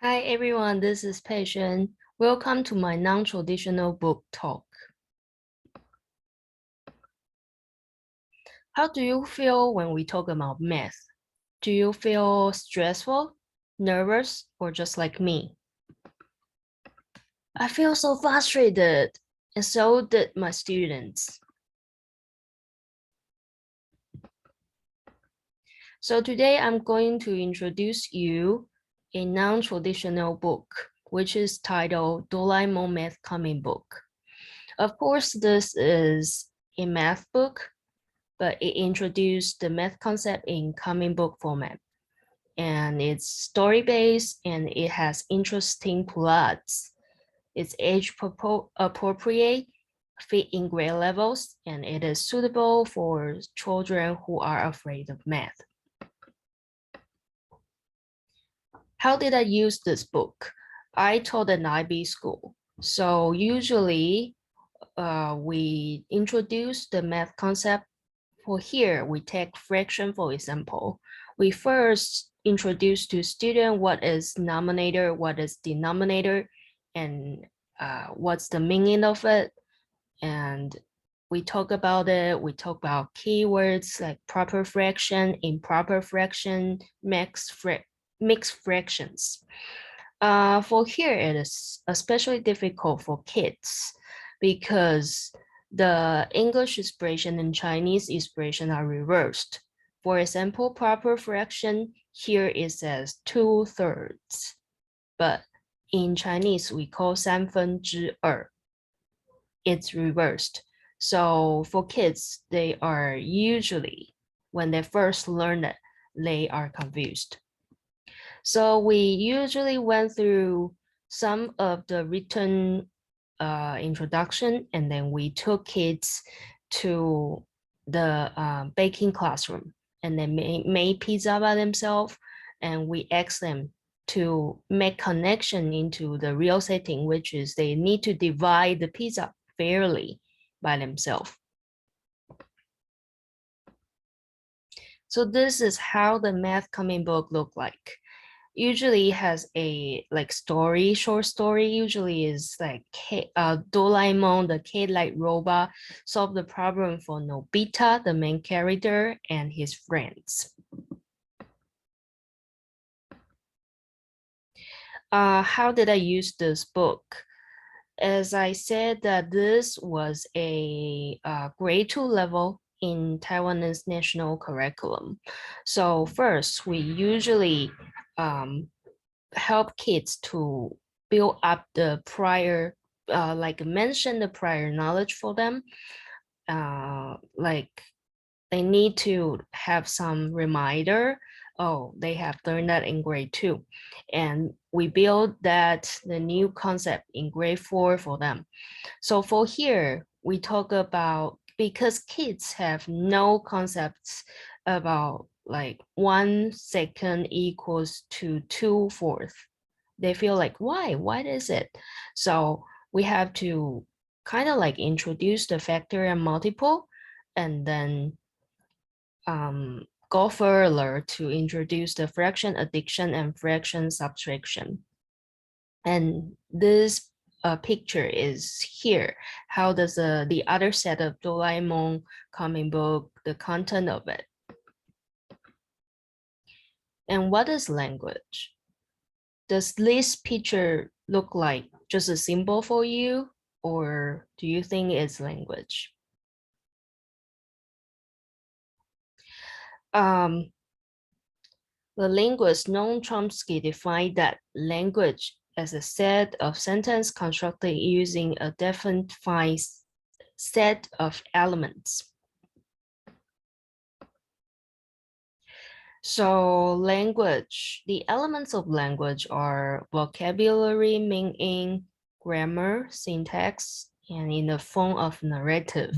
Hi everyone, this is Pei-Hsuan. Welcome to my non-traditional book talk. How do you feel when we talk about math? Do you feel stressful, nervous, or just like me? I feel so frustrated, and so did my students. So today I'm going to introduce you a non-traditional book, which is titled Doraemon Math Comic Book. Of course, this is a math book, but it introduced the math concept in comic book format. And it's story-based and it has interesting plots. It's age appropriate, fit in grade levels, and it is suitable for children who are afraid of math. How did I use this book? I taught an IB school. So usually we introduce the math concept. For here, we take fraction, for example. We first introduce to student what is numerator, what is denominator, and what's the meaning of it. And we talk about it. We talk about keywords like proper fraction, improper fraction, mixed fractions. For here, it is especially difficult for kids because the English expression and Chinese expression are reversed. For example, proper fraction here it says 2/3, but in Chinese we call 2/3. It's reversed. So for kids, they are usually, when they first learn it, they are confused. So we usually went through some of the written introduction, and then we took kids to the baking classroom, and they made pizza by themselves, and we asked them to make connection into the real setting, which is they need to divide the pizza fairly by themselves. So this is how the math comic book look like. Usually has a like story, short story, usually is like Doraemon, the cat-like robot, solve the problem for Nobita, the main character, and his friends. How did I use this book? As I said, that this was a grade 2 level in Taiwanese national curriculum. So first, we usually help kids to build up the prior, like mention the prior knowledge for them. Like they need to have some reminder. Oh, they have learned that in grade 2. And we build that the new concept in grade 4 for them. So for here, we talk about, because kids have no concepts about like 1 second equals to 2/4. They feel like, why? What is it? So we have to kind of like introduce the factor and multiple, and then go further to introduce the fraction addition and fraction subtraction. And this picture is here. How does the other set of Doraemon comic book, the content of it? And what is language? Does this picture look like just a symbol for you, or do you think it's language? The linguist Noam Chomsky defined that language as a set of sentences constructed using a defined set of elements. So language, the elements of language are vocabulary, meaning, grammar, syntax, and in the form of narrative.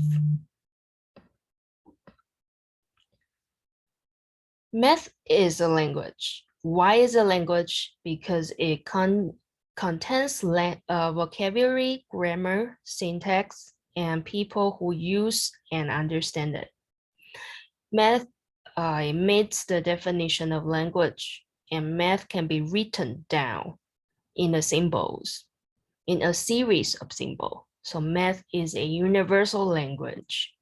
Math is a language. Why is a language? Because it contains vocabulary, grammar, syntax, and people who use and understand it. Math meets the definition of language, and math can be written down in the symbols, in a series of symbols. So math is a universal language.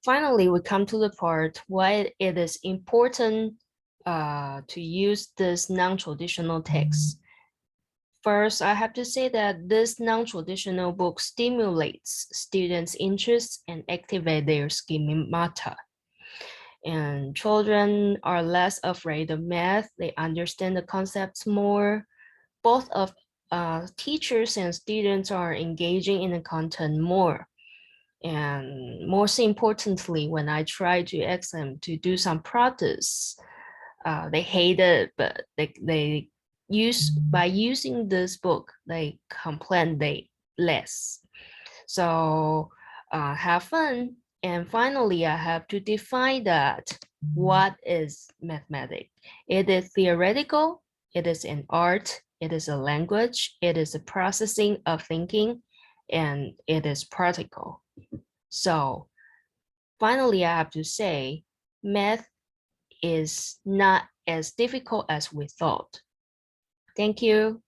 Finally, we come to the part why it is important to use this non-traditional text. First, I have to say that this non-traditional book stimulates students' interests and activate their schemata. And children are less afraid of math. They understand the concepts more. Both of teachers and students are engaging in the content more. And most importantly, when I try to ask them to do some practice, they hate it, but they by using this book, they complain they less. So have fun. And finally, I have to define that what is mathematics. It is theoretical, it is an art, it is a language, it is a processing of thinking, and it is practical. So finally, I have to say, math is not as difficult as we thought. Thank you.